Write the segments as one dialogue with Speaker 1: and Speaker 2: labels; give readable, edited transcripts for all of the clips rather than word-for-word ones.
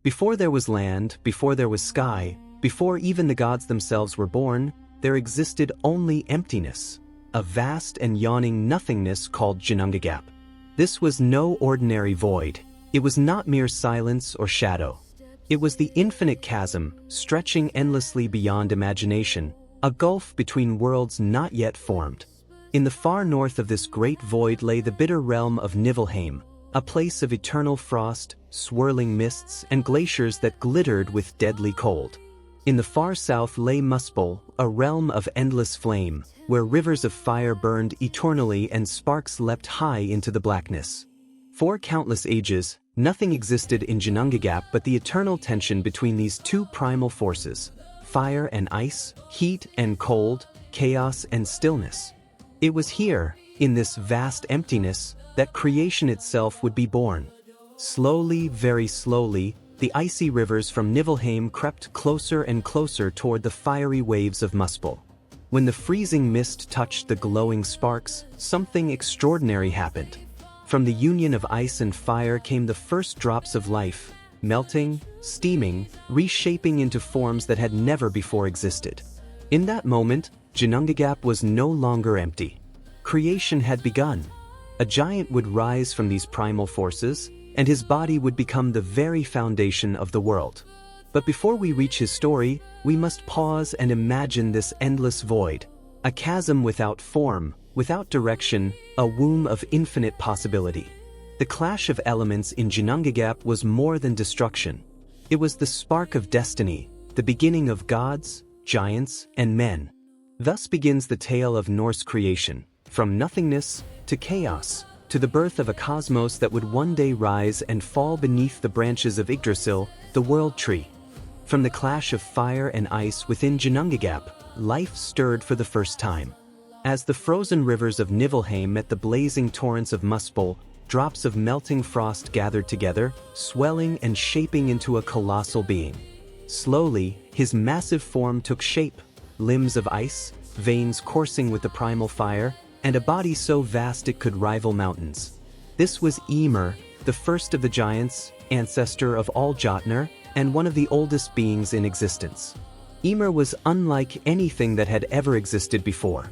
Speaker 1: Before there was land, before there was sky, before even the gods themselves were born, there existed only emptiness, a vast and yawning nothingness called Ginnungagap. This was no ordinary void. It was not mere silence or shadow. It was the infinite chasm, stretching endlessly beyond imagination, a gulf between worlds not yet formed. In the far north of this great void lay the bitter realm of Niflheim, a place of eternal frost, swirling mists, and glaciers that glittered with deadly cold. In the far south lay Muspel, a realm of endless flame, where rivers of fire burned eternally and sparks leapt high into the blackness. For countless ages, nothing existed in Ginnungagap but the eternal tension between these two primal forces: fire and ice, heat and cold, chaos and stillness. It was here, in this vast emptiness, that creation itself would be born. Slowly, very slowly, the icy rivers from Niflheim crept closer and closer toward the fiery waves of Muspel. When the freezing mist touched the glowing sparks, something extraordinary happened. From the union of ice and fire came the first drops of life, melting, steaming, reshaping into forms that had never before existed. In that moment, Ginnungagap was no longer empty. Creation had begun. A giant would rise from these primal forces, and his body would become the very foundation of the world. But before we reach his story, we must pause and imagine this endless void, a chasm without form, without direction, a womb of infinite possibility. The clash of elements in Ginnungagap was more than destruction. It was the spark of destiny, the beginning of gods, giants, and men. Thus begins the tale of Norse creation, from nothingness to chaos, to the birth of a cosmos that would one day rise and fall beneath the branches of Yggdrasil, the world tree. From the clash of fire and ice within Ginnungagap, life stirred for the first time. As the frozen rivers of Niflheim met the blazing torrents of Muspel, drops of melting frost gathered together, swelling and shaping into a colossal being. Slowly, his massive form took shape, limbs of ice, veins coursing with the primal fire, and a body so vast it could rival mountains. This was Ymir, the first of the giants, ancestor of all Jotunheim, and one of the oldest beings in existence. Ymir was unlike anything that had ever existed before.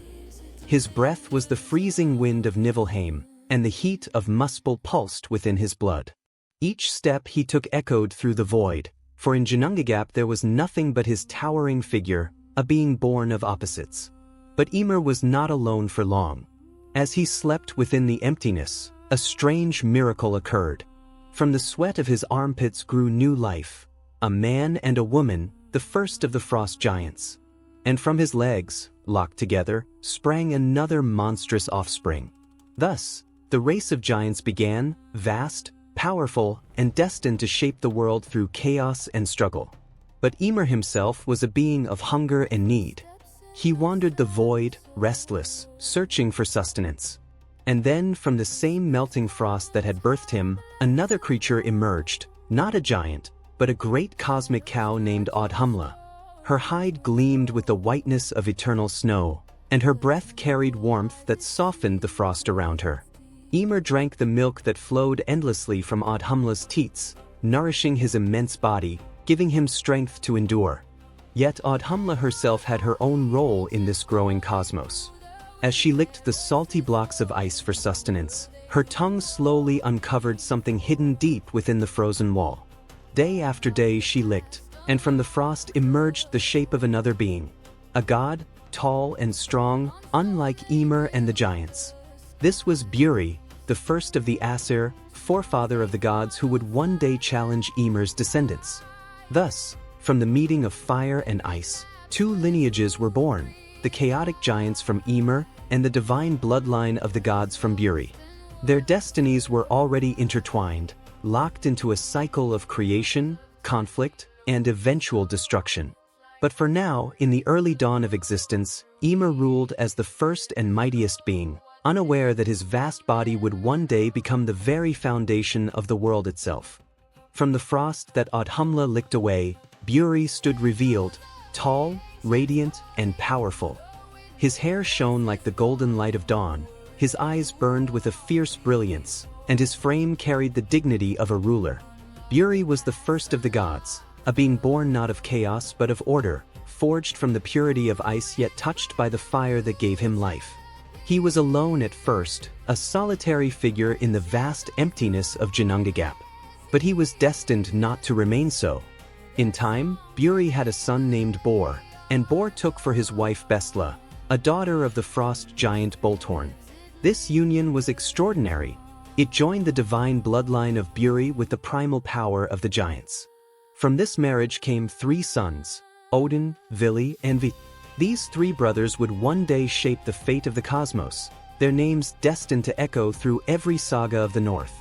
Speaker 1: His breath was the freezing wind of Niflheim, and the heat of Muspel pulsed within his blood. Each step he took echoed through the void, for in Ginnungagap there was nothing but his towering figure, a being born of opposites. But Ymir was not alone for long. As he slept within the emptiness, a strange miracle occurred. From the sweat of his armpits grew new life, a man and a woman, the first of the frost giants. And from his legs, locked together, sprang another monstrous offspring. Thus, the race of giants began, vast, powerful, and destined to shape the world through chaos and struggle. But Ymir himself was a being of hunger and need. He wandered the void, restless, searching for sustenance. And then, from the same melting frost that had birthed him, another creature emerged, not a giant, but a great cosmic cow named Audhumla. Her hide gleamed with the whiteness of eternal snow, and her breath carried warmth that softened the frost around her. Ymir drank the milk that flowed endlessly from Audhumla's teats, nourishing his immense body, giving him strength to endure. Yet Audhumla herself had her own role in this growing cosmos. As she licked the salty blocks of ice for sustenance, her tongue slowly uncovered something hidden deep within the frozen wall. Day after day she licked, and from the frost emerged the shape of another being. A god, tall and strong, unlike Ymir and the giants. This was Buri, the first of the Aesir, forefather of the gods who would one day challenge Ymir's descendants. Thus, from the meeting of fire and ice, two lineages were born, the chaotic giants from Ymir and the divine bloodline of the gods from Buri. Their destinies were already intertwined, locked into a cycle of creation, conflict, and eventual destruction. But for now, in the early dawn of existence, Ymir ruled as the first and mightiest being, unaware that his vast body would one day become the very foundation of the world itself. From the frost that Audhumla licked away, Buri stood revealed, tall, radiant, and powerful. His hair shone like the golden light of dawn, his eyes burned with a fierce brilliance, and his frame carried the dignity of a ruler. Buri was the first of the gods, a being born not of chaos but of order, forged from the purity of ice yet touched by the fire that gave him life. He was alone at first, a solitary figure in the vast emptiness of Ginnungagap. But he was destined not to remain so. In time, Buri had a son named Bor, and Bor took for his wife Bestla, a daughter of the frost giant Bolthorn. This union was extraordinary. It joined the divine bloodline of Buri with the primal power of the giants. From this marriage came 3 sons, Odin, Vili, and Vi. These 3 brothers would one day shape the fate of the cosmos, their names destined to echo through every saga of the North.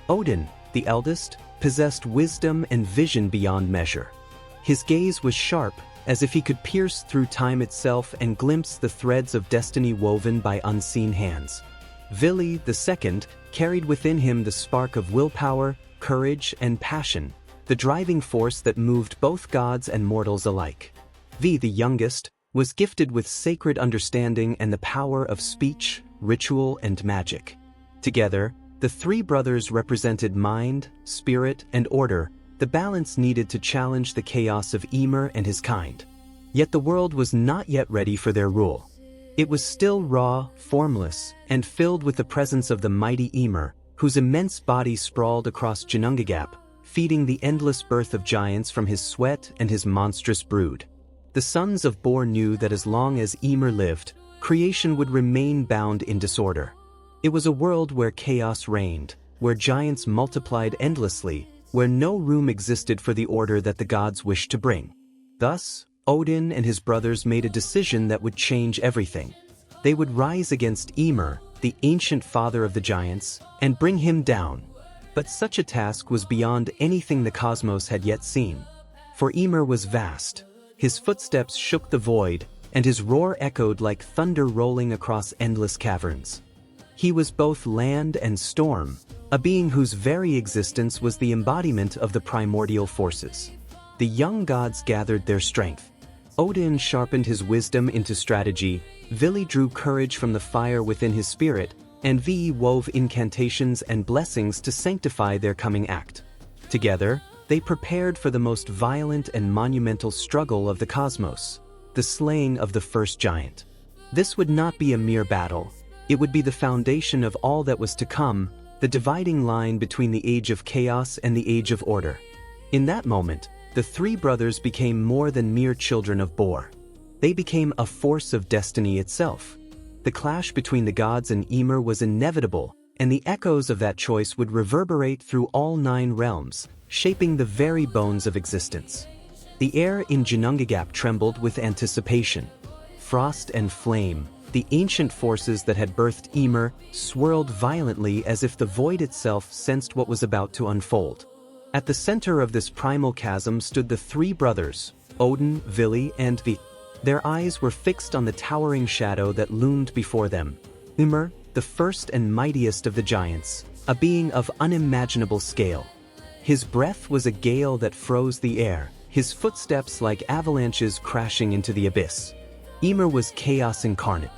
Speaker 1: Odin, the eldest, possessed wisdom and vision beyond measure. His gaze was sharp, as if he could pierce through time itself and glimpse the threads of destiny woven by unseen hands. Vili, the second, carried within him the spark of willpower, courage, and passion, the driving force that moved both gods and mortals alike. Vi, the youngest, was gifted with sacred understanding and the power of speech, ritual, and magic. Together, the 3 brothers represented mind, spirit, and order, the balance needed to challenge the chaos of Ymir and his kind. Yet the world was not yet ready for their rule. It was still raw, formless, and filled with the presence of the mighty Ymir, whose immense body sprawled across Ginnungagap, feeding the endless birth of giants from his sweat and his monstrous brood. The sons of Bor knew that as long as Ymir lived, creation would remain bound in disorder. It was a world where chaos reigned, where giants multiplied endlessly, where no room existed for the order that the gods wished to bring. Thus, Odin and his brothers made a decision that would change everything. They would rise against Ymir, the ancient father of the giants, and bring him down. But such a task was beyond anything the cosmos had yet seen. For Ymir was vast. His footsteps shook the void, and his roar echoed like thunder rolling across endless caverns. He was both land and storm, a being whose very existence was the embodiment of the primordial forces. The young gods gathered their strength. Odin sharpened his wisdom into strategy, Vili drew courage from the fire within his spirit, and Vi wove incantations and blessings to sanctify their coming act. Together, they prepared for the most violent and monumental struggle of the cosmos, the slaying of the first giant. This would not be a mere battle. It would be the foundation of all that was to come, the dividing line between the age of chaos and the age of order. In that moment, the 3 brothers became more than mere children of Bor. They became a force of destiny itself. The clash between the gods and Ymir was inevitable, and the echoes of that choice would reverberate through all 9 realms, shaping the very bones of existence. The air in Ginnungagap trembled with anticipation. Frost and flame, the ancient forces that had birthed Ymir, swirled violently as if the void itself sensed what was about to unfold. At the center of this primal chasm stood the 3 brothers, Odin, Vili, and Vi. Their eyes were fixed on the towering shadow that loomed before them. Ymir, the first and mightiest of the giants, a being of unimaginable scale. His breath was a gale that froze the air, his footsteps like avalanches crashing into the abyss. Ymir was chaos incarnate.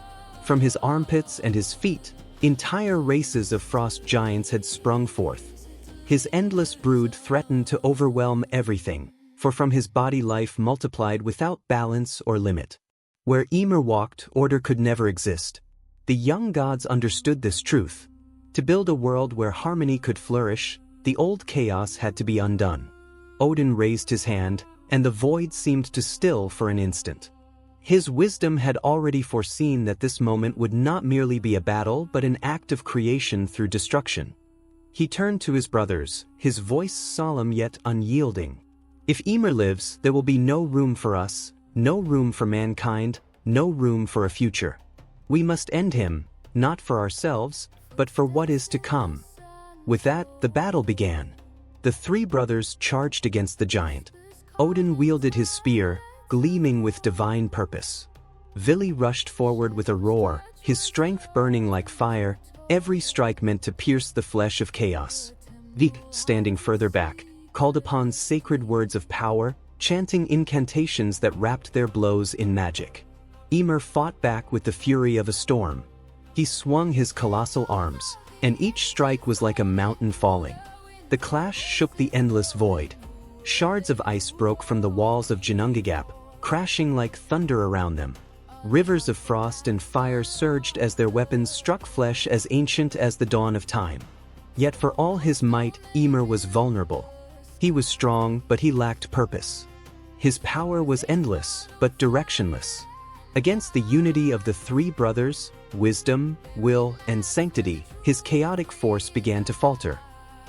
Speaker 1: From his armpits and his feet, entire races of frost giants had sprung forth. His endless brood threatened to overwhelm everything, for from his body life multiplied without balance or limit. Where Ymir walked, order could never exist. The young gods understood this truth. To build a world where harmony could flourish, the old chaos had to be undone. Odin raised his hand, and the void seemed to still for an instant. His wisdom had already foreseen that this moment would not merely be a battle but an act of creation through destruction. He turned to his brothers, his voice solemn yet unyielding. If Ymir lives, there will be no room for us, no room for mankind, no room for a future. We must end him, not for ourselves, but for what is to come. With that, the battle began. The 3 brothers charged against the giant. Odin wielded his spear, gleaming with divine purpose. Vili rushed forward with a roar, his strength burning like fire, every strike meant to pierce the flesh of chaos. Vi, standing further back, called upon sacred words of power, chanting incantations that wrapped their blows in magic. Ymir fought back with the fury of a storm. He swung his colossal arms, and each strike was like a mountain falling. The clash shook the endless void. Shards of ice broke from the walls of Ginnungagap, crashing like thunder around them. Rivers of frost and fire surged as their weapons struck flesh as ancient as the dawn of time. Yet for all his might, Ymir was vulnerable. He was strong, but he lacked purpose. His power was endless, but directionless. Against the unity of the three brothers, wisdom, will, and sanctity, his chaotic force began to falter.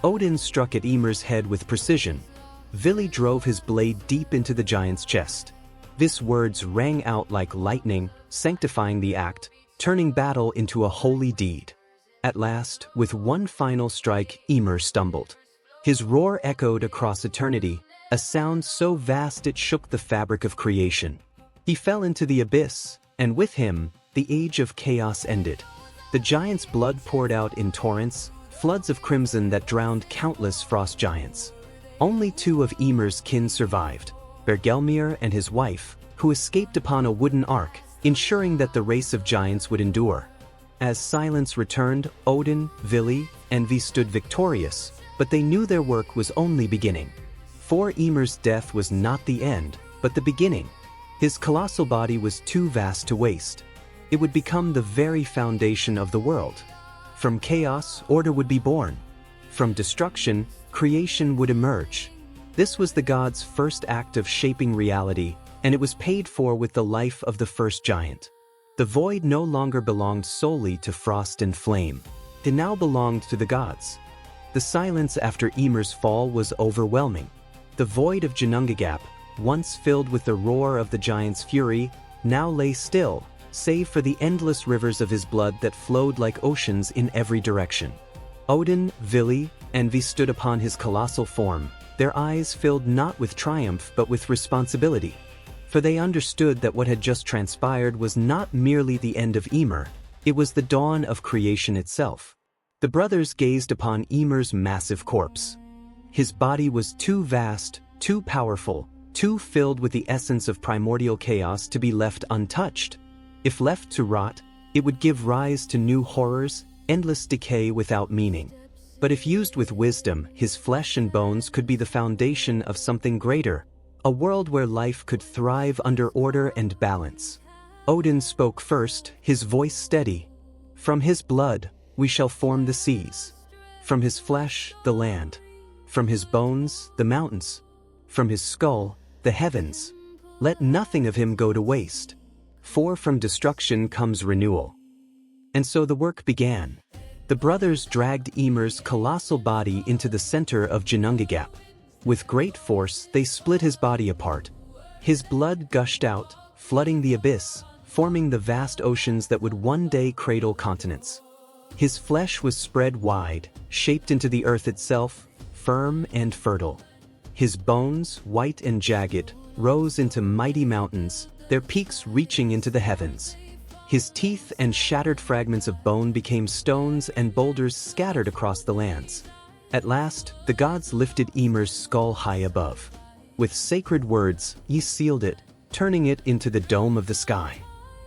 Speaker 1: Odin struck at Ymir's head with precision. Vili drove his blade deep into the giant's chest. His words rang out like lightning, sanctifying the act, turning battle into a holy deed. At last, with one final strike, Ymir stumbled. His roar echoed across eternity, a sound so vast it shook the fabric of creation. He fell into the abyss, and with him, the age of chaos ended. The giant's blood poured out in torrents, floods of crimson that drowned countless frost giants. Only two of Ymir's kin survived, Bergelmir and his wife, who escaped upon a wooden ark, ensuring that the race of giants would endure. As silence returned, Odin, Vili, and Vi stood victorious, but they knew their work was only beginning. For Ymir's death was not the end, but the beginning. His colossal body was too vast to waste. It would become the very foundation of the world. From chaos, order would be born. From destruction, creation would emerge. This was the gods' first act of shaping reality, and it was paid for with the life of the first giant. The void no longer belonged solely to frost and flame. It now belonged to the gods. The silence after Ymir's fall was overwhelming. The void of Ginnungagap, once filled with the roar of the giant's fury, now lay still, save for the endless rivers of his blood that flowed like oceans in every direction. Odin, Vili, and Vi stood upon his colossal form, their eyes filled not with triumph but with responsibility. For they understood that what had just transpired was not merely the end of Ymir, it was the dawn of creation itself. The brothers gazed upon Ymir's massive corpse. His body was too vast, too powerful, too filled with the essence of primordial chaos to be left untouched. If left to rot, it would give rise to new horrors, endless decay without meaning. But if used with wisdom, his flesh and bones could be the foundation of something greater, a world where life could thrive under order and balance. Odin spoke first, his voice steady. From his blood, we shall form the seas. From his flesh, the land. From his bones, the mountains. From his skull, the heavens. Let nothing of him go to waste. For from destruction comes renewal. And so the work began. The brothers dragged Ymir's colossal body into the center of Ginnungagap. With great force, they split his body apart. His blood gushed out, flooding the abyss, forming the vast oceans that would one day cradle continents. His flesh was spread wide, shaped into the earth itself, firm and fertile. His bones, white and jagged, rose into mighty mountains, their peaks reaching into the heavens. His teeth and shattered fragments of bone became stones and boulders scattered across the lands. At last, the gods lifted Ymir's skull high above. With sacred words, ye sealed it, turning it into the dome of the sky.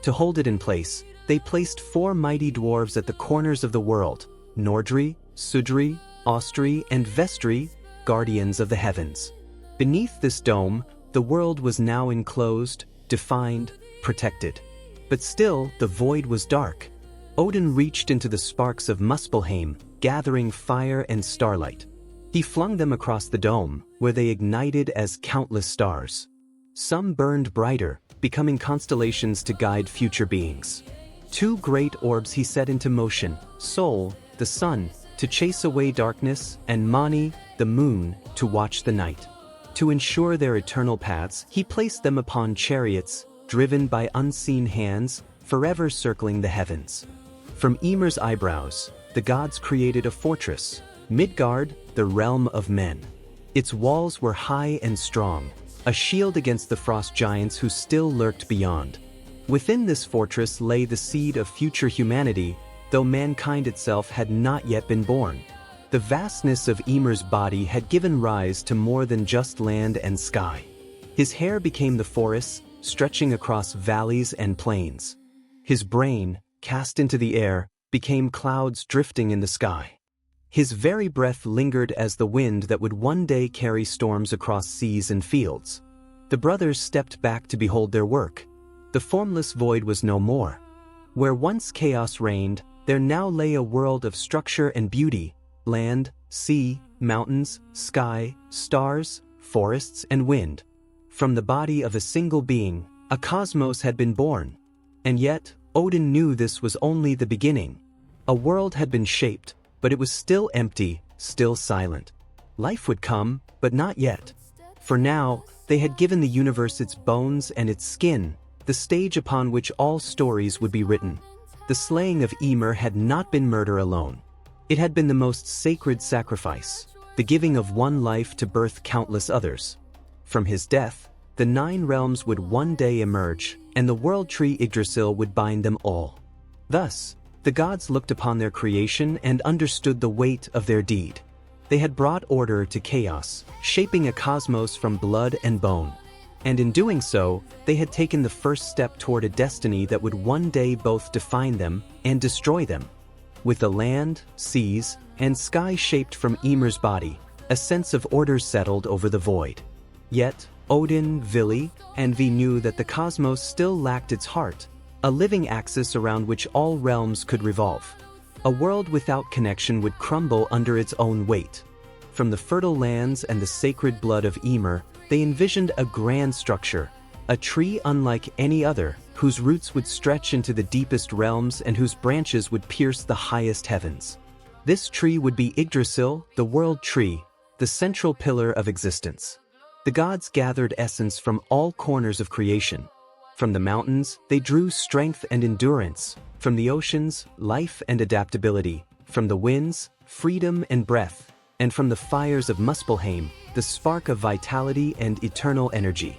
Speaker 1: To hold it in place, they placed 4 mighty dwarves at the corners of the world, Nordri, Sudri, Austri, and Vestri, guardians of the heavens. Beneath this dome, the world was now enclosed, defined, protected. But still, the void was dark. Odin reached into the sparks of Muspelheim, gathering fire and starlight. He flung them across the dome, where they ignited as countless stars. Some burned brighter, becoming constellations to guide future beings. 2 great orbs he set into motion, Sol, the sun, to chase away darkness, and Mani, the moon, to watch the night. To ensure their eternal paths, he placed them upon chariots, driven by unseen hands, forever circling the heavens. From Ymir's eyebrows, the gods created a fortress, Midgard, the realm of men. Its walls were high and strong, a shield against the frost giants who still lurked beyond. Within this fortress lay the seed of future humanity, though mankind itself had not yet been born. The vastness of Ymir's body had given rise to more than just land and sky. His hair became the forests, stretching across valleys and plains. His brain, cast into the air, became clouds drifting in the sky. His very breath lingered as the wind that would one day carry storms across seas and fields. The brothers stepped back to behold their work. The formless void was no more. Where once chaos reigned, there now lay a world of structure and beauty: land, sea, mountains, sky, stars, forests, and wind. From the body of a single being, a cosmos had been born. And yet, Odin knew this was only the beginning. A world had been shaped, but it was still empty, still silent. Life would come, but not yet. For now, they had given the universe its bones and its skin, the stage upon which all stories would be written. The slaying of Ymir had not been murder alone. It had been the most sacred sacrifice, the giving of one life to birth countless others. From his death, the 9 realms would one day emerge, and the world tree Yggdrasil would bind them all. Thus, the gods looked upon their creation and understood the weight of their deed. They had brought order to chaos, shaping a cosmos from blood and bone. And in doing so, they had taken the first step toward a destiny that would one day both define them and destroy them. With the land, seas, and sky shaped from Ymir's body, a sense of order settled over the void. Yet, Odin, Vili, and Vi knew that the cosmos still lacked its heart, a living axis around which all realms could revolve. A world without connection would crumble under its own weight. From the fertile lands and the sacred blood of Ymir, they envisioned a grand structure, a tree unlike any other, whose roots would stretch into the deepest realms and whose branches would pierce the highest heavens. This tree would be Yggdrasil, the world tree, the central pillar of existence. The gods gathered essence from all corners of creation. From the mountains, they drew strength and endurance. From the oceans, life and adaptability. From the winds, freedom and breath. And from the fires of Muspelheim, the spark of vitality and eternal energy.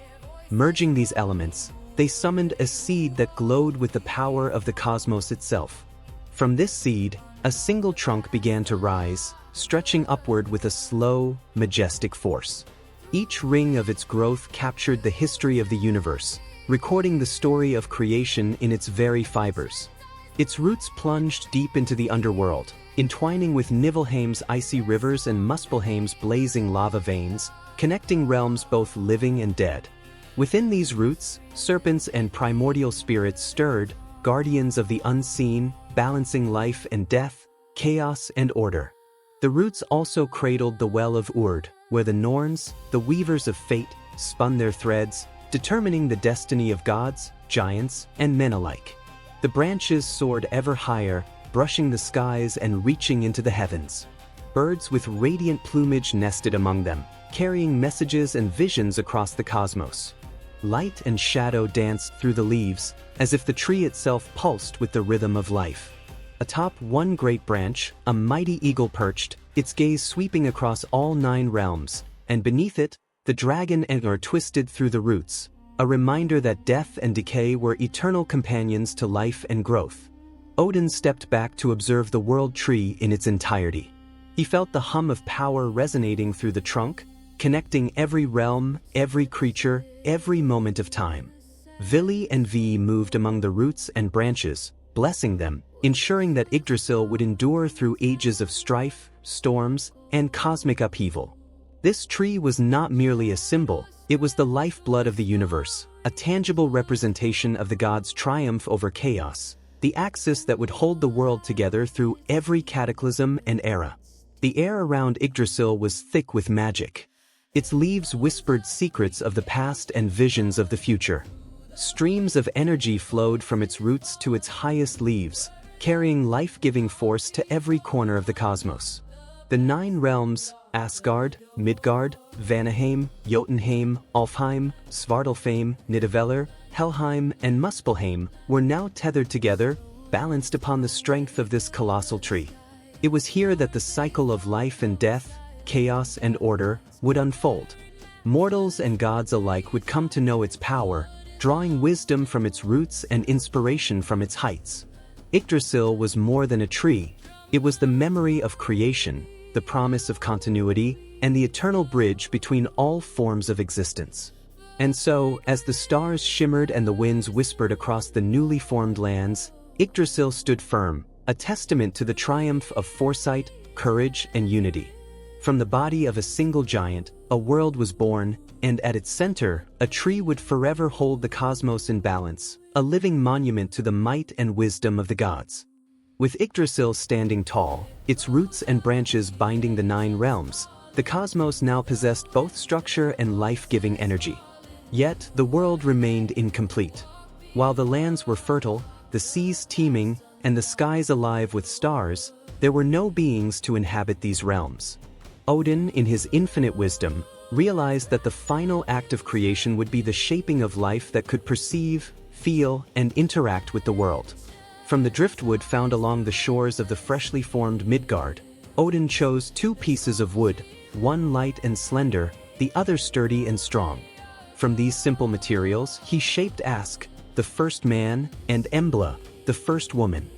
Speaker 1: Merging these elements, they summoned a seed that glowed with the power of the cosmos itself. From this seed, a single trunk began to rise, stretching upward with a slow, majestic force. Each ring of its growth captured the history of the universe, recording the story of creation in its very fibers. Its roots plunged deep into the underworld, entwining with Niflheim's icy rivers and Muspelheim's blazing lava veins, connecting realms both living and dead. Within these roots, serpents and primordial spirits stirred, guardians of the unseen, balancing life and death, chaos and order. The roots also cradled the well of Urd, where the Norns, the weavers of fate, spun their threads, determining the destiny of gods, giants, and men alike. The branches soared ever higher, brushing the skies and reaching into the heavens. Birds with radiant plumage nested among them, carrying messages and visions across the cosmos. Light and shadow danced through the leaves, as if the tree itself pulsed with the rhythm of life. Atop one great branch, a mighty eagle perched, its gaze sweeping across all 9 realms, and beneath it, the dragon antler twisted through the roots, a reminder that death and decay were eternal companions to life and growth. Odin stepped back to observe the world tree in its entirety. He felt the hum of power resonating through the trunk, connecting every realm, every creature, every moment of time. Vili and Vi moved among the roots and branches, blessing them, ensuring that Yggdrasil would endure through ages of strife, storms, and cosmic upheaval. This tree was not merely a symbol, it was the lifeblood of the universe, a tangible representation of the gods' triumph over chaos, the axis that would hold the world together through every cataclysm and era. The air around Yggdrasil was thick with magic. Its leaves whispered secrets of the past and visions of the future. Streams of energy flowed from its roots to its highest leaves, carrying life-giving force to every corner of the cosmos. The 9 realms, Asgard, Midgard, Vanaheim, Jotunheim, Alfheim, Svartalfheim, Nidavellir, Helheim, and Muspelheim, were now tethered together, balanced upon the strength of this colossal tree. It was here that the cycle of life and death, chaos and order, would unfold. Mortals and gods alike would come to know its power, drawing wisdom from its roots and inspiration from its heights. Yggdrasil was more than a tree. It was the memory of creation, the promise of continuity, and the eternal bridge between all forms of existence. And so, as the stars shimmered and the winds whispered across the newly formed lands, Yggdrasil stood firm, a testament to the triumph of foresight, courage and unity. From the body of a single giant, a world was born, and at its center, a tree would forever hold the cosmos in balance, a living monument to the might and wisdom of the gods. With Yggdrasil standing tall, its roots and branches binding the 9 realms, the cosmos now possessed both structure and life-giving energy. Yet, the world remained incomplete. While the lands were fertile, the seas teeming, and the skies alive with stars, there were no beings to inhabit these realms. Odin, in his infinite wisdom, realized that the final act of creation would be the shaping of life that could perceive, feel, and interact with the world. From the driftwood found along the shores of the freshly formed Midgard, Odin chose 2 pieces of wood, one light and slender, the other sturdy and strong. From these simple materials, he shaped Ask, the first man, and Embla, the first woman.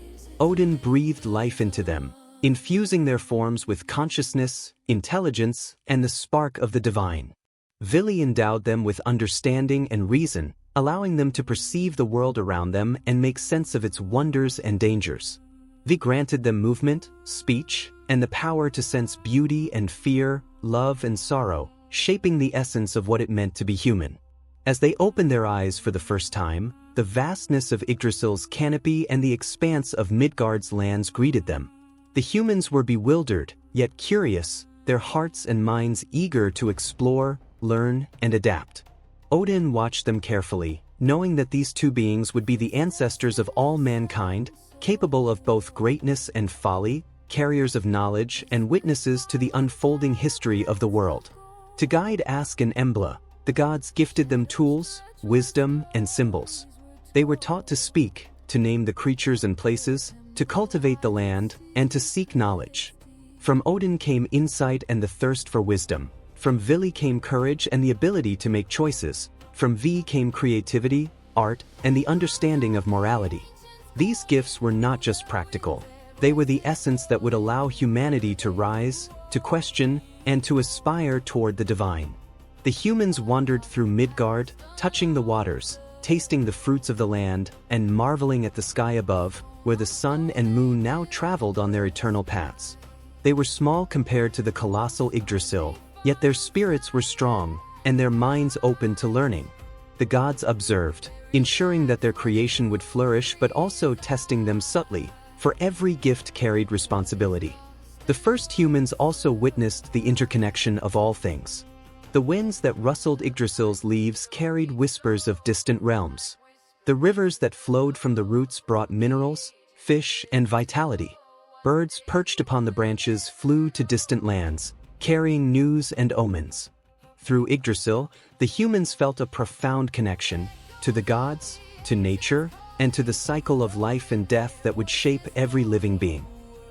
Speaker 1: Odin breathed life into them, infusing their forms with consciousness, intelligence, and the spark of the divine. Vili endowed them with understanding and reason, allowing them to perceive the world around them and make sense of its wonders and dangers. Vi granted them movement, speech, and the power to sense beauty and fear, love and sorrow, shaping the essence of what it meant to be human. As they opened their eyes for the first time, the vastness of Yggdrasil's canopy and the expanse of Midgard's lands greeted them. The humans were bewildered, yet curious, their hearts and minds eager to explore, learn, and adapt. Odin watched them carefully, knowing that these 2 beings would be the ancestors of all mankind, capable of both greatness and folly, carriers of knowledge and witnesses to the unfolding history of the world. To guide Ask and Embla, the gods gifted them tools, wisdom, and symbols. They were taught to speak, to name the creatures and places, to cultivate the land, and to seek knowledge. From Odin came insight and the thirst for wisdom. From Vili came courage and the ability to make choices. From Vi came creativity, art, and the understanding of morality. These gifts were not just practical. They were the essence that would allow humanity to rise, to question, and to aspire toward the divine. The humans wandered through Midgard, touching the waters, tasting the fruits of the land, and marveling at the sky above, where the sun and moon now traveled on their eternal paths. They were small compared to the colossal Yggdrasil, yet their spirits were strong, and their minds open to learning. The gods observed, ensuring that their creation would flourish but also testing them subtly, for every gift carried responsibility. The first humans also witnessed the interconnection of all things. The winds that rustled Yggdrasil's leaves carried whispers of distant realms. The rivers that flowed from the roots brought minerals, fish, and vitality. Birds perched upon the branches flew to distant lands, carrying news and omens. Through Yggdrasil, the humans felt a profound connection to the gods, to nature, and to the cycle of life and death that would shape every living being.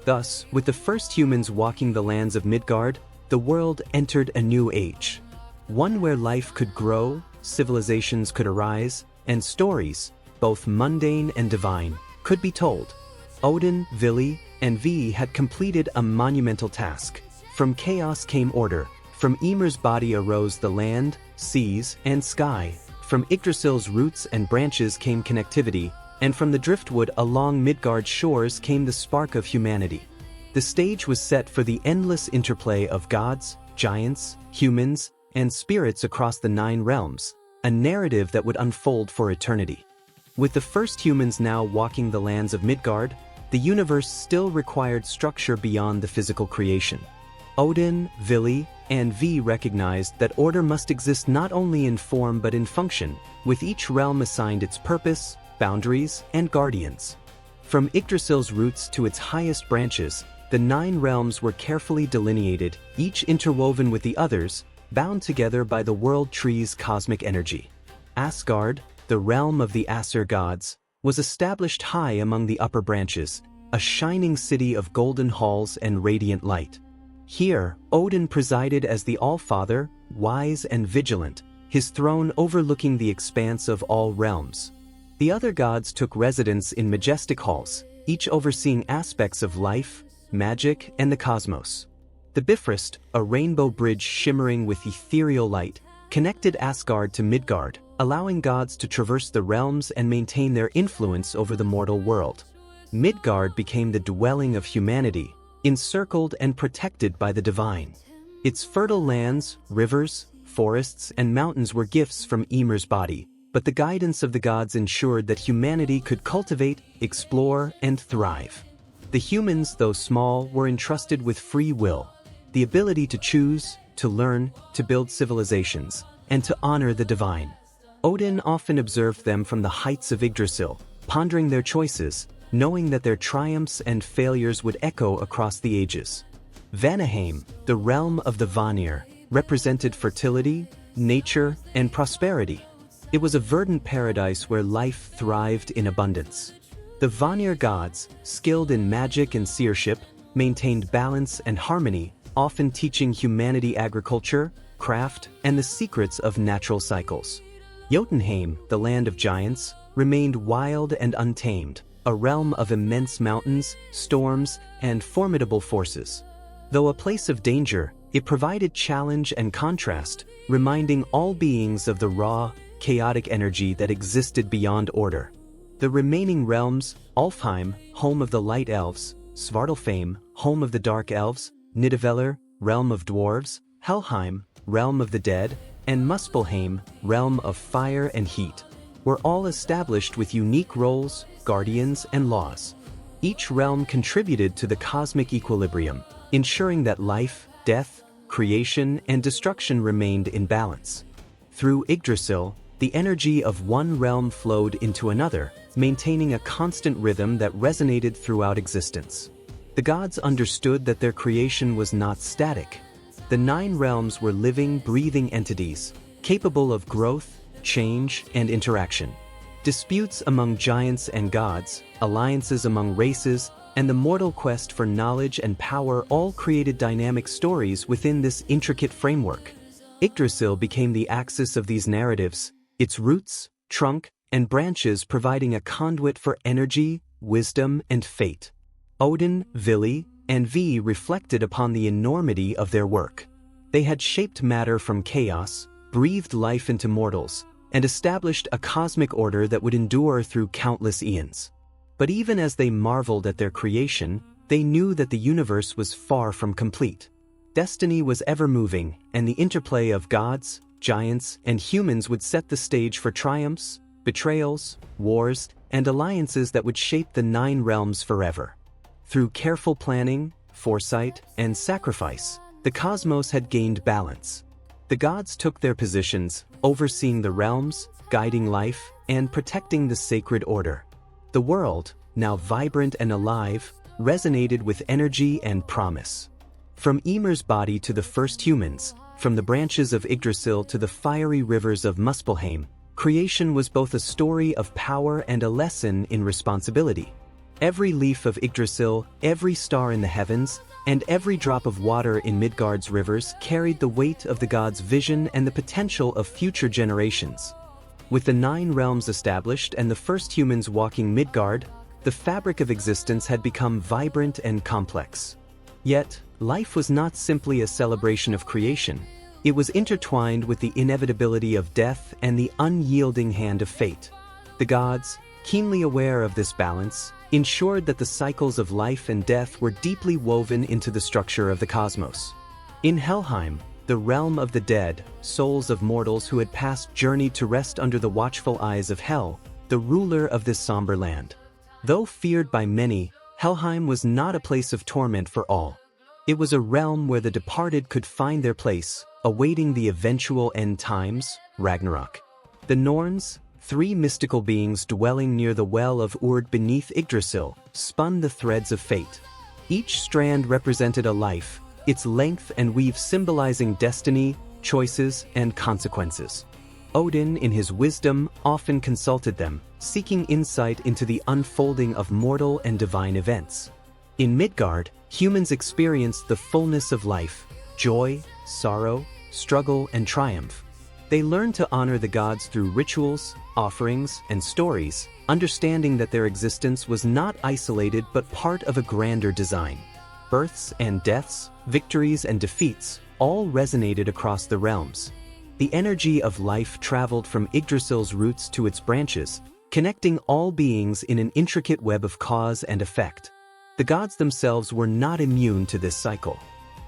Speaker 1: Thus, with the first humans walking the lands of Midgard, the world entered a new age. One where life could grow, civilizations could arise, and stories, both mundane and divine, could be told. Odin, Vili, and Vi had completed a monumental task. From chaos came order. From Ymir's body arose the land, seas, and sky. From Yggdrasil's roots and branches came connectivity, and from the driftwood along Midgard's shores came the spark of humanity. The stage was set for the endless interplay of gods, giants, humans, and spirits across the 9 realms, a narrative that would unfold for eternity. With the first humans now walking the lands of Midgard, the universe still required structure beyond the physical creation. Odin, Vili, and Vi recognized that order must exist not only in form but in function, with each realm assigned its purpose, boundaries, and guardians. From Yggdrasil's roots to its highest branches, the 9 realms were carefully delineated, each interwoven with the others, bound together by the world tree's cosmic energy. Asgard, the realm of the Aesir gods, was established high among the upper branches, a shining city of golden halls and radiant light. Here, Odin presided as the All-Father, wise and vigilant, his throne overlooking the expanse of all realms. The other gods took residence in majestic halls, each overseeing aspects of life, magic, and the cosmos. The Bifrost, a rainbow bridge shimmering with ethereal light, connected Asgard to Midgard, allowing gods to traverse the realms and maintain their influence over the mortal world. Midgard became the dwelling of humanity, encircled and protected by the divine. Its fertile lands, rivers, forests, and mountains were gifts from Ymir's body, but the guidance of the gods ensured that humanity could cultivate, explore, and thrive. The humans, though small, were entrusted with free will, the ability to choose, to learn, to build civilizations, and to honor the divine. Odin often observed them from the heights of Yggdrasil, pondering their choices, knowing that their triumphs and failures would echo across the ages. Vanaheim, the realm of the Vanir, represented fertility, nature, and prosperity. It was a verdant paradise where life thrived in abundance. The Vanir gods, skilled in magic and seership, maintained balance and harmony, often teaching humanity agriculture, craft, and the secrets of natural cycles. Jotunheim, the land of giants, remained wild and untamed, a realm of immense mountains, storms, and formidable forces. Though a place of danger, it provided challenge and contrast, reminding all beings of the raw, chaotic energy that existed beyond order. The remaining realms, Alfheim, home of the Light Elves, Svartalfheim, home of the Dark Elves, Nidavellir, realm of dwarves, Helheim, realm of the dead, and Muspelheim, realm of fire and heat, were all established with unique roles, guardians, and laws. Each realm contributed to the cosmic equilibrium, ensuring that life, death, creation, and destruction remained in balance. Through Yggdrasil, the energy of one realm flowed into another, maintaining a constant rhythm that resonated throughout existence. The gods understood that their creation was not static. The 9 realms were living, breathing entities, capable of growth, change, and interaction. Disputes among giants and gods, alliances among races, and the mortal quest for knowledge and power all created dynamic stories within this intricate framework. Yggdrasil became the axis of these narratives, its roots, trunk, and branches providing a conduit for energy, wisdom, and fate. Odin, Vili, and Vi reflected upon the enormity of their work. They had shaped matter from chaos, breathed life into mortals, and established a cosmic order that would endure through countless eons. But even as they marveled at their creation, they knew that the universe was far from complete. Destiny was ever moving, and the interplay of gods, giants, and humans would set the stage for triumphs, betrayals, wars, and alliances that would shape the 9 realms forever. Through careful planning, foresight, and sacrifice, the cosmos had gained balance. The gods took their positions, overseeing the realms, guiding life, and protecting the sacred order. The world, now vibrant and alive, resonated with energy and promise. From Ymir's body to the first humans, from the branches of Yggdrasil to the fiery rivers of Muspelheim, creation was both a story of power and a lesson in responsibility. Every leaf of Yggdrasil, every star in the heavens, and every drop of water in Midgard's rivers carried the weight of the gods' vision and the potential of future generations. With the 9 realms established and the first humans walking Midgard, the fabric of existence had become vibrant and complex. Yet, life was not simply a celebration of creation. It was intertwined with the inevitability of death and the unyielding hand of fate. The gods, keenly aware of this balance, ensured that the cycles of life and death were deeply woven into the structure of the cosmos. In Helheim, the realm of the dead, souls of mortals who had passed journeyed to rest under the watchful eyes of Hel, the ruler of this somber land. Though feared by many, Helheim was not a place of torment for all. It was a realm where the departed could find their place, awaiting the eventual end times, Ragnarok. The Norns, 3 mystical beings dwelling near the well of Urd beneath Yggdrasil, spun the threads of fate. Each strand represented a life, its length and weave symbolizing destiny, choices, and consequences. Odin, in his wisdom, often consulted them, seeking insight into the unfolding of mortal and divine events. In Midgard, humans experienced the fullness of life, joy, sorrow, struggle, and triumph. They learned to honor the gods through rituals, offerings, and stories, understanding that their existence was not isolated but part of a grander design. Births and deaths, victories and defeats, all resonated across the realms. The energy of life traveled from Yggdrasil's roots to its branches, connecting all beings in an intricate web of cause and effect. The gods themselves were not immune to this cycle.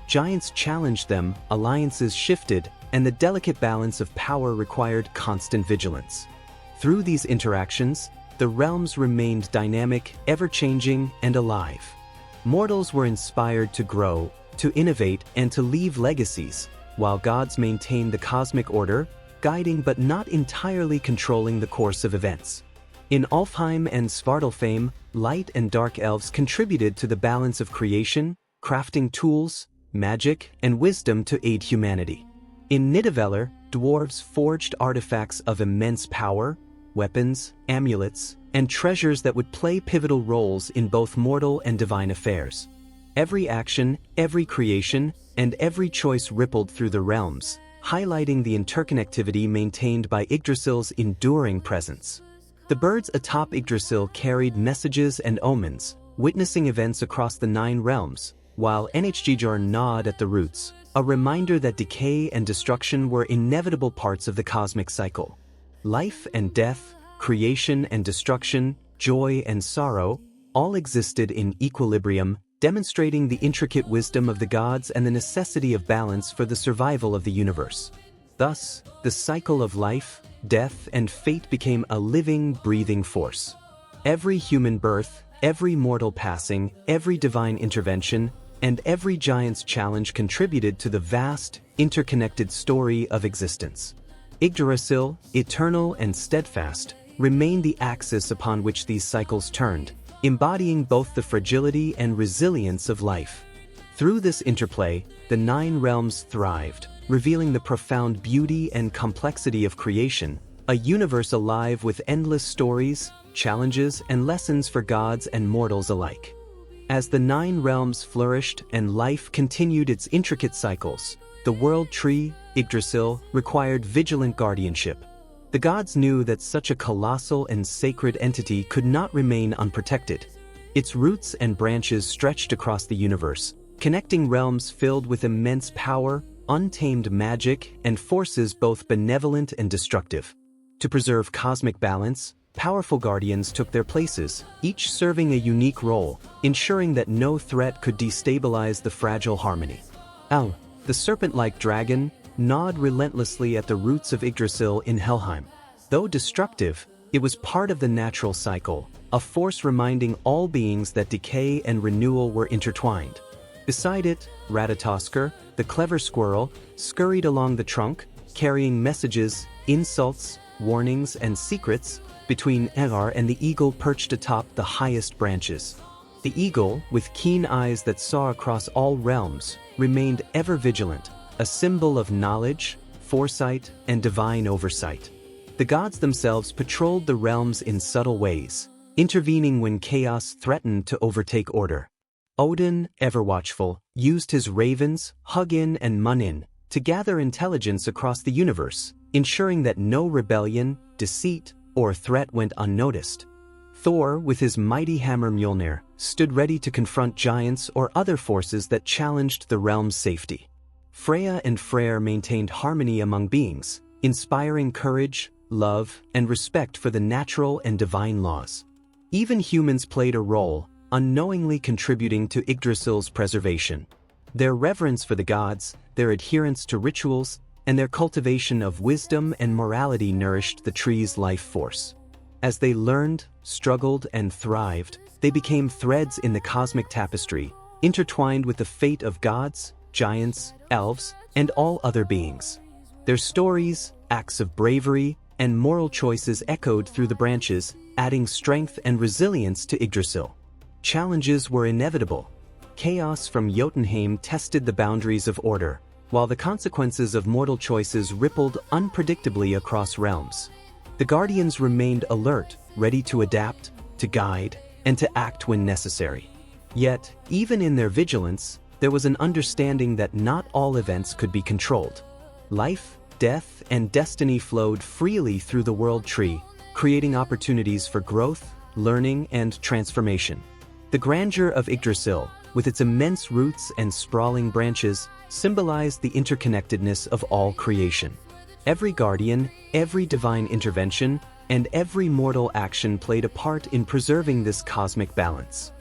Speaker 1: Giants challenged them, alliances shifted, and the delicate balance of power required constant vigilance. Through these interactions, the realms remained dynamic, ever-changing, and alive. Mortals were inspired to grow, to innovate, and to leave legacies, while gods maintained the cosmic order, guiding but not entirely controlling the course of events. In Alfheim and Svartalfheim, light and dark elves contributed to the balance of creation, crafting tools, magic, and wisdom to aid humanity. In Nidavellir, dwarves forged artifacts of immense power, weapons, amulets, and treasures that would play pivotal roles in both mortal and divine affairs. Every action, every creation, and every choice rippled through the realms, highlighting the interconnectivity maintained by Yggdrasil's enduring presence. The birds atop Yggdrasil carried messages and omens, witnessing events across the 9 realms, while Nhgjar gnawed at the roots, a reminder that decay and destruction were inevitable parts of the cosmic cycle. Life and death, creation and destruction, joy and sorrow, all existed in equilibrium, demonstrating the intricate wisdom of the gods and the necessity of balance for the survival of the universe. Thus, the cycle of life, death, and fate became a living, breathing force. Every human birth, every mortal passing, every divine intervention, and every giant's challenge contributed to the vast, interconnected story of existence. Yggdrasil, eternal and steadfast, remained the axis upon which these cycles turned, embodying both the fragility and resilience of life. Through this interplay, the 9 realms thrived, revealing the profound beauty and complexity of creation, a universe alive with endless stories, challenges, and lessons for gods and mortals alike. As the 9 realms flourished and life continued its intricate cycles, the world tree, Yggdrasil, required vigilant guardianship. The gods knew that such a colossal and sacred entity could not remain unprotected. Its roots and branches stretched across the universe, connecting realms filled with immense power, untamed magic, and forces both benevolent and destructive. To preserve cosmic balance, powerful guardians took their places, each serving a unique role, ensuring that no threat could destabilize the fragile harmony. El, the serpent-like dragon, gnawed relentlessly at the roots of Yggdrasil in Helheim. Though destructive, it was part of the natural cycle, a force reminding all beings that decay and renewal were intertwined. Beside it, Ratatoskr, the clever squirrel, scurried along the trunk, carrying messages, insults, warnings, and secrets, between Egar and the eagle perched atop the highest branches. The eagle, with keen eyes that saw across all realms, remained ever vigilant, a symbol of knowledge, foresight, and divine oversight. The gods themselves patrolled the realms in subtle ways, intervening when chaos threatened to overtake order. Odin, ever watchful, used his ravens, Hugin and Munin, to gather intelligence across the universe, ensuring that no rebellion, deceit, or threat went unnoticed. Thor, with his mighty hammer Mjolnir, stood ready to confront giants or other forces that challenged the realm's safety. Freya and Freyr maintained harmony among beings, inspiring courage, love, and respect for the natural and divine laws. Even humans played a role, unknowingly contributing to Yggdrasil's preservation. Their reverence for the gods, their adherence to rituals, and their cultivation of wisdom and morality nourished the tree's life force. As they learned, struggled, and thrived, they became threads in the cosmic tapestry, intertwined with the fate of gods, giants, elves, and all other beings. Their stories, acts of bravery, and moral choices echoed through the branches, adding strength and resilience to Yggdrasil. Challenges were inevitable. Chaos from Jotunheim tested the boundaries of order, while the consequences of mortal choices rippled unpredictably across realms. The Guardians remained alert, ready to adapt, to guide, and to act when necessary. Yet, even in their vigilance, there was an understanding that not all events could be controlled. Life, death, and destiny flowed freely through the world tree, creating opportunities for growth, learning, and transformation. The grandeur of Yggdrasil, with its immense roots and sprawling branches, symbolized the interconnectedness of all creation. Every guardian, every divine intervention, and every mortal action played a part in preserving this cosmic balance.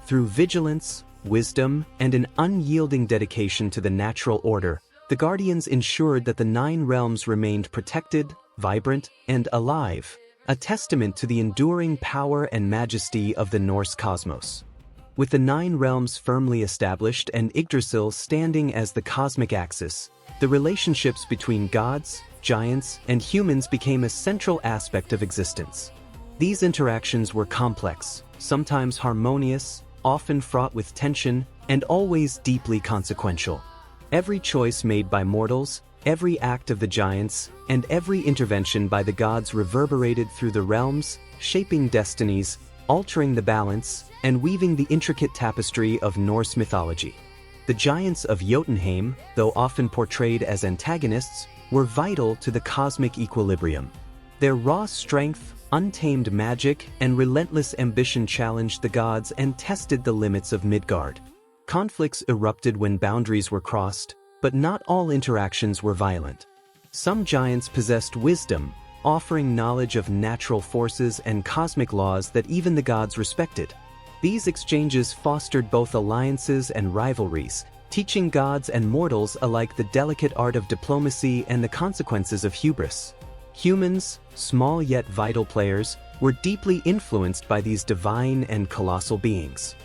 Speaker 1: Through vigilance, wisdom, and an unyielding dedication to the natural order, the Guardians ensured that the 9 realms remained protected, vibrant, and alive, a testament to the enduring power and majesty of the Norse cosmos. With the 9 realms firmly established and Yggdrasil standing as the cosmic axis, the relationships between gods, giants, and humans became a central aspect of existence. These interactions were complex, sometimes harmonious, often fraught with tension, and always deeply consequential. Every choice made by mortals, every act of the giants, and every intervention by the gods reverberated through the realms, shaping destinies, altering the balance, and weaving the intricate tapestry of Norse mythology. The giants of Jotunheim, though often portrayed as antagonists, were vital to the cosmic equilibrium. Their raw strength, untamed magic, and relentless ambition challenged the gods and tested the limits of Midgard. Conflicts erupted when boundaries were crossed, but not all interactions were violent. Some giants possessed wisdom, offering knowledge of natural forces and cosmic laws that even the gods respected. These exchanges fostered both alliances and rivalries, teaching gods and mortals alike the delicate art of diplomacy and the consequences of hubris. Humans, small yet vital players, were deeply influenced by these divine and colossal beings.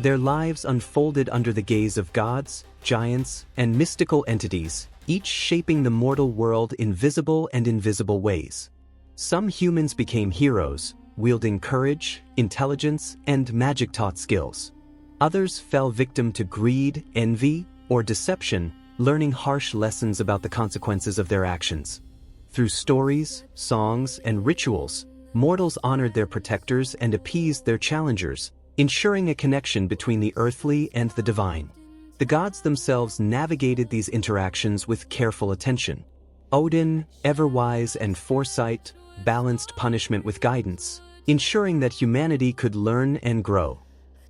Speaker 1: Their lives unfolded under the gaze of gods, giants, and mystical entities, each shaping the mortal world in visible and invisible ways. Some humans became heroes, wielding courage, intelligence, and magic-taught skills. Others fell victim to greed, envy, or deception, learning harsh lessons about the consequences of their actions. Through stories, songs, and rituals, mortals honored their protectors and appeased their challengers, ensuring a connection between the earthly and the divine. The gods themselves navigated these interactions with careful attention. Odin, ever-wise and foresight, balanced punishment with guidance, ensuring that humanity could learn and grow.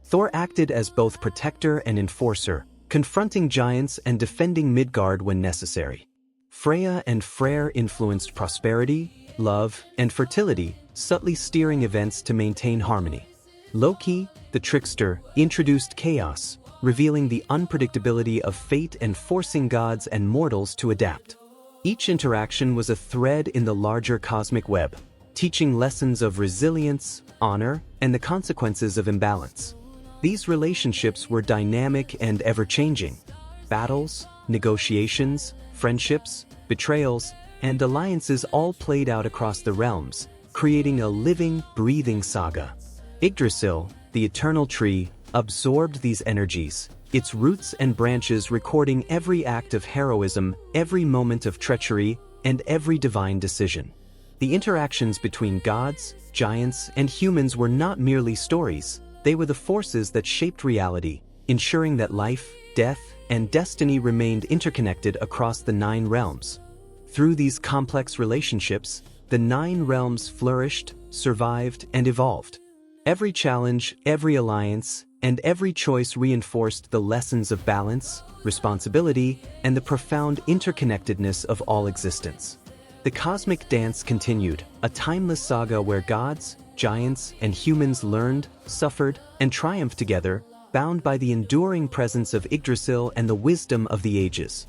Speaker 1: Thor acted as both protector and enforcer, confronting giants and defending Midgard when necessary. Freya and Freyr influenced prosperity, love, and fertility, subtly steering events to maintain harmony. Loki, the trickster, introduced chaos, revealing the unpredictability of fate and forcing gods and mortals to adapt. Each interaction was a thread in the larger cosmic web, teaching lessons of resilience, honor, and the consequences of imbalance. These relationships were dynamic and ever-changing. Battles, negotiations, friendships, betrayals, and alliances all played out across the realms, creating a living, breathing saga. Yggdrasil, the eternal tree, absorbed these energies, its roots and branches recording every act of heroism, every moment of treachery, and every divine decision. The interactions between gods, giants, and humans were not merely stories, they were the forces that shaped reality, ensuring that life, death, and destiny remained interconnected across the 9 realms. Through these complex relationships, the 9 realms flourished, survived, and evolved. Every challenge, every alliance, and every choice reinforced the lessons of balance, responsibility, and the profound interconnectedness of all existence. The cosmic dance continued, a timeless saga where gods, giants, and humans learned, suffered, and triumphed together, bound by the enduring presence of Yggdrasil and the wisdom of the ages.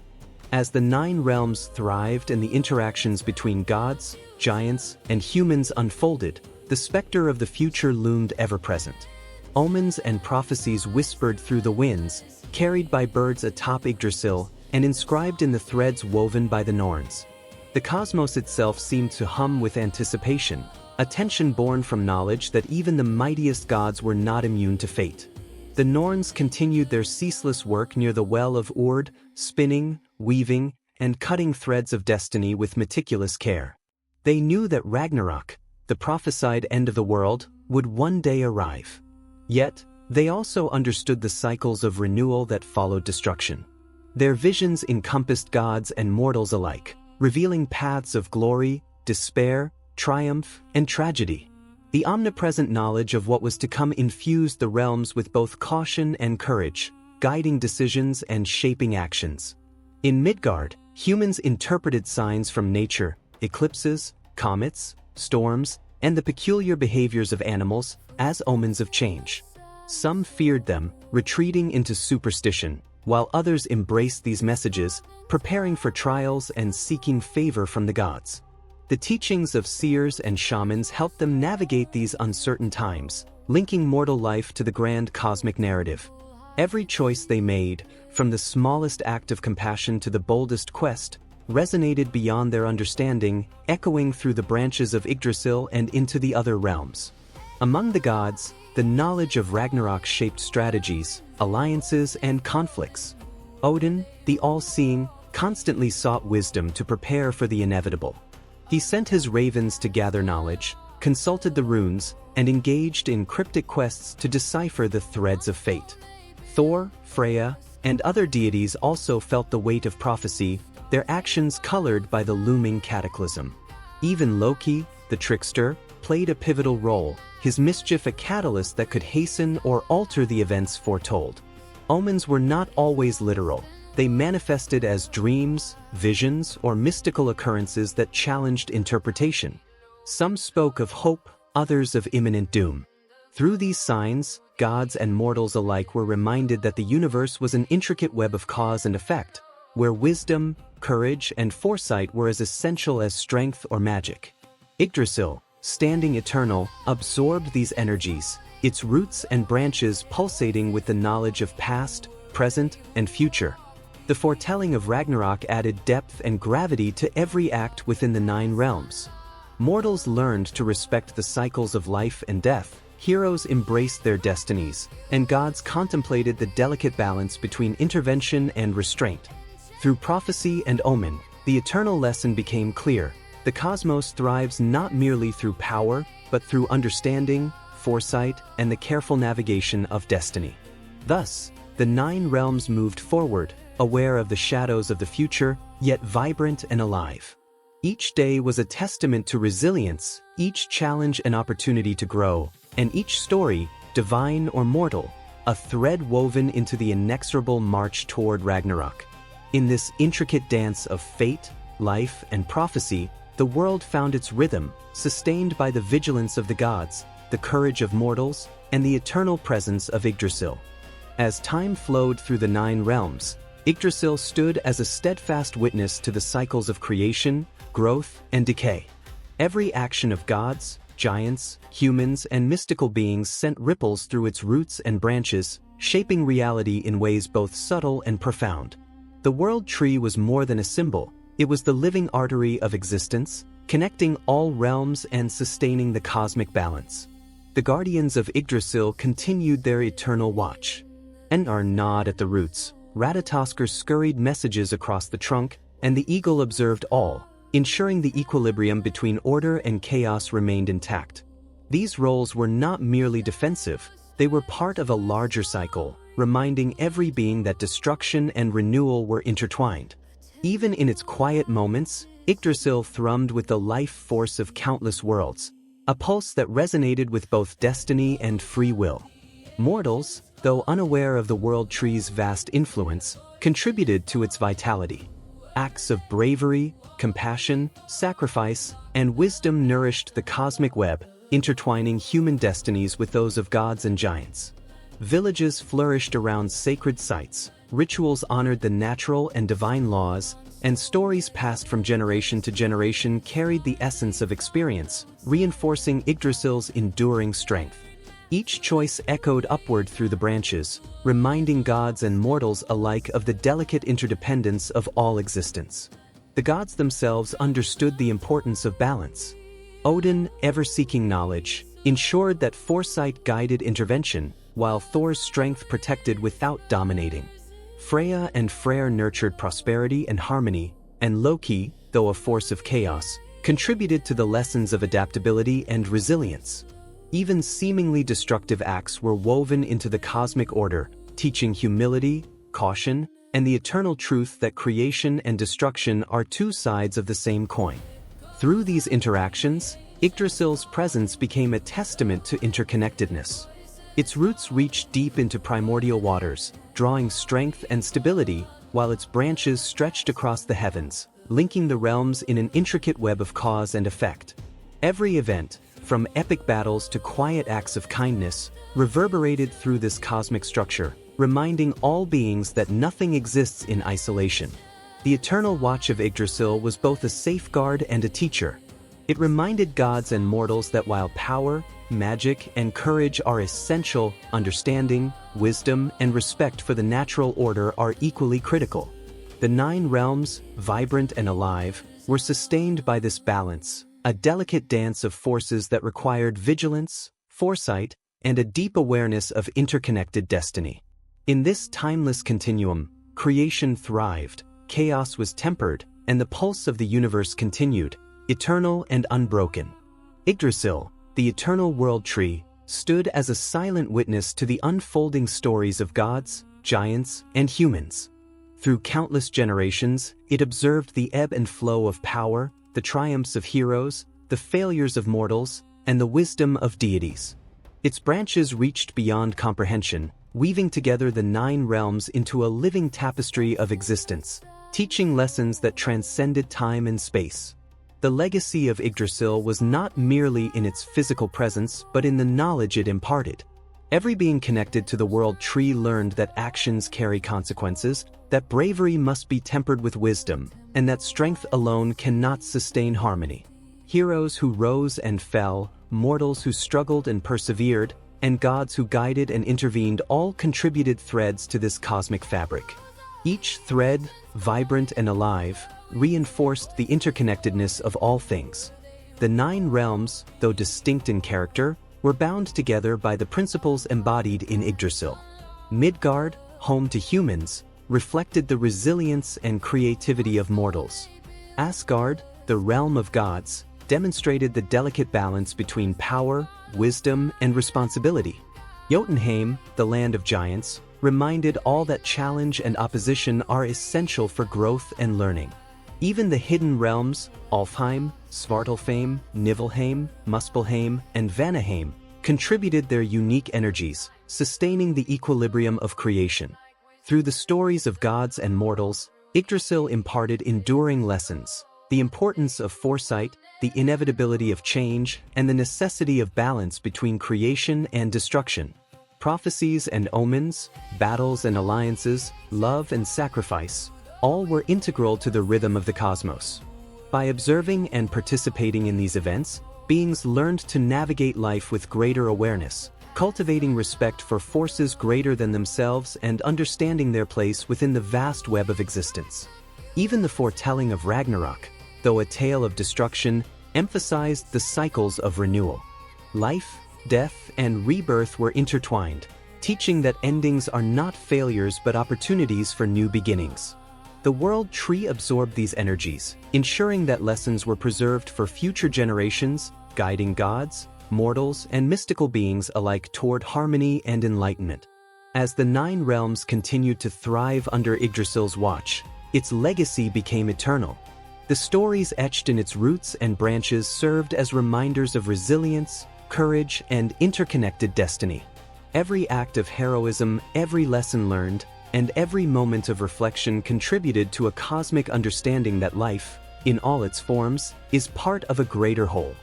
Speaker 1: As the 9 realms thrived and the interactions between gods, giants, and humans unfolded, the specter of the future loomed ever-present. Omens and prophecies whispered through the winds, carried by birds atop Yggdrasil, and inscribed in the threads woven by the Norns. The cosmos itself seemed to hum with anticipation, a tension born from knowledge that even the mightiest gods were not immune to fate. The Norns continued their ceaseless work near the well of Urd, spinning, weaving, and cutting threads of destiny with meticulous care. They knew that Ragnarok, the prophesied end of the world, would one day arrive. Yet, they also understood the cycles of renewal that followed destruction. Their visions encompassed gods and mortals alike, revealing paths of glory, despair, triumph, and tragedy. The omnipresent knowledge of what was to come infused the realms with both caution and courage, guiding decisions and shaping actions. In Midgard, humans interpreted signs from nature, eclipses, comets, storms, and the peculiar behaviors of animals, as omens of change. Some feared them, retreating into superstition, while others embraced these messages, preparing for trials and seeking favor from the gods. The teachings of seers and shamans helped them navigate these uncertain times, linking mortal life to the grand cosmic narrative. Every choice they made, from the smallest act of compassion to the boldest quest, resonated beyond their understanding, echoing through the branches of Yggdrasil and into the other realms. Among the gods, the knowledge of Ragnarok shaped strategies, alliances, and conflicts. Odin, the all-seeing, constantly sought wisdom to prepare for the inevitable. He sent his ravens to gather knowledge, consulted the runes, and engaged in cryptic quests to decipher the threads of fate. Thor, Freya, and other deities also felt the weight of prophecy, their actions colored by the looming cataclysm. Even Loki, the trickster, played a pivotal role, his mischief a catalyst that could hasten or alter the events foretold. Omens were not always literal. They manifested as dreams, visions, or mystical occurrences that challenged interpretation. Some spoke of hope, others of imminent doom. Through these signs, gods and mortals alike were reminded that the universe was an intricate web of cause and effect, where wisdom, courage, and foresight were as essential as strength or magic. Yggdrasil, standing eternal, absorbed these energies, its roots and branches pulsating with the knowledge of past, present, and future. The foretelling of Ragnarok added depth and gravity to every act within the 9 realms. Mortals learned to respect the cycles of life and death, heroes embraced their destinies, and gods contemplated the delicate balance between intervention and restraint. Through prophecy and omen, the eternal lesson became clear. The cosmos thrives not merely through power, but through understanding, foresight, and the careful navigation of destiny. Thus, the 9 realms moved forward, aware of the shadows of the future, yet vibrant and alive. Each day was a testament to resilience, each challenge an opportunity to grow, and each story, divine or mortal, a thread woven into the inexorable march toward Ragnarok. In this intricate dance of fate, life, and prophecy, the world found its rhythm, sustained by the vigilance of the gods, the courage of mortals, and the eternal presence of Yggdrasil. As time flowed through the 9 realms, Yggdrasil stood as a steadfast witness to the cycles of creation, growth, and decay. Every action of gods, giants, humans, and mystical beings sent ripples through its roots and branches, shaping reality in ways both subtle and profound. The world tree was more than a symbol. It was the living artery of existence, connecting all realms and sustaining the cosmic balance. The guardians of Yggdrasil continued their eternal watch. And our nod at the roots, Ratatoskr scurried messages across the trunk, and the eagle observed all, ensuring the equilibrium between order and chaos remained intact. These roles were not merely defensive, they were part of a larger cycle, reminding every being that destruction and renewal were intertwined. Even in its quiet moments, Yggdrasil thrummed with the life force of countless worlds, a pulse that resonated with both destiny and free will. Mortals, though unaware of the world tree's vast influence, contributed to its vitality. Acts of bravery, compassion, sacrifice, and wisdom nourished the cosmic web, intertwining human destinies with those of gods and giants. Villages flourished around sacred sites, rituals honored the natural and divine laws, and stories passed from generation to generation carried the essence of experience, reinforcing Yggdrasil's enduring strength. Each choice echoed upward through the branches, reminding gods and mortals alike of the delicate interdependence of all existence. The gods themselves understood the importance of balance. Odin, ever seeking knowledge, ensured that foresight guided intervention, while Thor's strength protected without dominating. Freya and Freyr nurtured prosperity and harmony, and Loki, though a force of chaos, contributed to the lessons of adaptability and resilience. Even seemingly destructive acts were woven into the cosmic order, teaching humility, caution, and the eternal truth that creation and destruction are 2 sides of the same coin. Through these interactions, Yggdrasil's presence became a testament to interconnectedness. Its roots reached deep into primordial waters, drawing strength and stability, while its branches stretched across the heavens, linking the realms in an intricate web of cause and effect. Every event, from epic battles to quiet acts of kindness, reverberated through this cosmic structure, reminding all beings that nothing exists in isolation. The eternal watch of Yggdrasil was both a safeguard and a teacher. It reminded gods and mortals that while power, magic, and courage are essential, understanding, wisdom, and respect for the natural order are equally critical. The 9 realms, vibrant and alive, were sustained by this balance, a delicate dance of forces that required vigilance, foresight, and a deep awareness of interconnected destiny. In this timeless continuum, creation thrived, chaos was tempered, and the pulse of the universe continued, eternal and unbroken. Yggdrasil, the eternal world tree, stood as a silent witness to the unfolding stories of gods, giants, and humans. Through countless generations, it observed the ebb and flow of power, the triumphs of heroes, the failures of mortals, and the wisdom of deities. Its branches reached beyond comprehension, weaving together the 9 realms into a living tapestry of existence, teaching lessons that transcended time and space. The legacy of Yggdrasil was not merely in its physical presence but in the knowledge it imparted. Every being connected to the world tree learned that actions carry consequences, that bravery must be tempered with wisdom, and that strength alone cannot sustain harmony. Heroes who rose and fell, mortals who struggled and persevered, and gods who guided and intervened all contributed threads to this cosmic fabric. Each thread, vibrant and alive, reinforced the interconnectedness of all things. The 9 realms, though distinct in character, were bound together by the principles embodied in Yggdrasil. Midgard, home to humans, reflected the resilience and creativity of mortals. Asgard, the realm of gods, demonstrated the delicate balance between power, wisdom, and responsibility. Jotunheim, the land of giants, reminded all that challenge and opposition are essential for growth and learning. Even the hidden realms, Alfheim, Svartalfheim, Niflheim, Muspelheim, and Vanaheim, contributed their unique energies, sustaining the equilibrium of creation. Through the stories of gods and mortals, Yggdrasil imparted enduring lessons: the importance of foresight, the inevitability of change, and the necessity of balance between creation and destruction. Prophecies and omens, battles and alliances, love and sacrifice, all were integral to the rhythm of the cosmos. By observing and participating in these events, beings learned to navigate life with greater awareness, cultivating respect for forces greater than themselves and understanding their place within the vast web of existence. Even the foretelling of Ragnarok, though a tale of destruction, emphasized the cycles of renewal. Life, death, and rebirth were intertwined, teaching that endings are not failures but opportunities for new beginnings. The world tree absorbed these energies, ensuring that lessons were preserved for future generations, guiding gods, mortals, and mystical beings alike toward harmony and enlightenment. As the 9 realms continued to thrive under Yggdrasil's watch, its legacy became eternal. The stories etched in its roots and branches served as reminders of resilience, courage, and interconnected destiny. Every act of heroism, every lesson learned, and every moment of reflection contributed to a cosmic understanding that life, in all its forms, is part of a greater whole.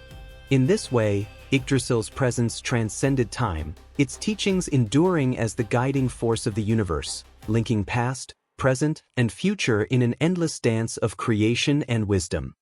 Speaker 1: In this way, Yggdrasil's presence transcended time, its teachings enduring as the guiding force of the universe, linking past, present, and future in an endless dance of creation and wisdom.